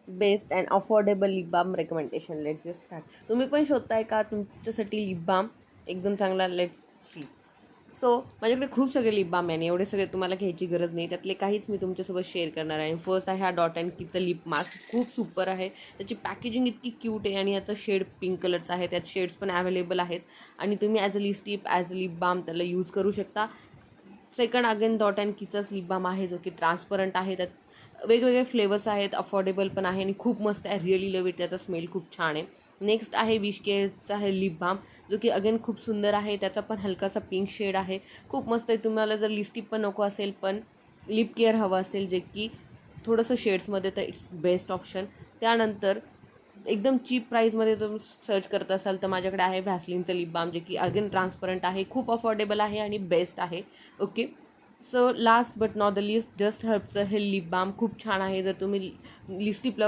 Best and affordable lip balm recommendation. Let's just start. तुम्ही पण शोधताय का तुमच्यासाठी लिप बाम एकदम चांगला? Let's see. सो माझ्याकडे खूप सगळे लिप बाम आहे आणि एवढे सगळे तुम्हाला घ्यायची गरज नाही. त्यातले काहीच मी तुमच्यासोबत शेअर करणार आहे. फर्स्ट आहे हा डॉट अँड कीचं लिप मास्क. खूप सुपर आहे. त्याची पॅकेजिंग इतकी क्यूट आहे आणि याचा शेड पिंक कलरचा आहे. त्यात शेड्स पण अवेलेबल आहेत आणि तुम्ही as a lipstick as a lip balm त्याला यूज करू शकता. सेकंड अगेन डॉट अँड कीचाच लिप बाम आहे जो की ट्रान्सपरंट आहे. त्यात वेगवेगळे फ्लेवर्स आहेत, अफोर्डेबल पण आहे आणि खूप मस्त आहे. Really love it. त्याचा स्मेल खूप छान आहे. नेक्स्ट आहे विश केअरचा आहे लिप बाम जो की अगेन खूप सुंदर आहे. त्याचा पण हलकासा पिंक शेड आहे. खूप मस्त आहे. तुम्हाला जर लिपस्टिक पण नको असेल पण लिप केअर हवं असेल जे की थोडंसं शेड्समध्ये, तर इट्स बेस्ट ऑप्शन. त्यानंतर एकदम चीप प्राईजमध्ये तुम्ही सर्च करत असाल तर माझ्याकडे आहे व्हॅसलिनचं लिप बाम जे की अगेन ट्रान्सपरंट आहे, खूप अफोर्डेबल आहे आणि बेस्ट आहे. Okay. So last but not the least just हर्बचं हे लिप बाम खूप छान आहे. जर तुम्ही लिपस्टिक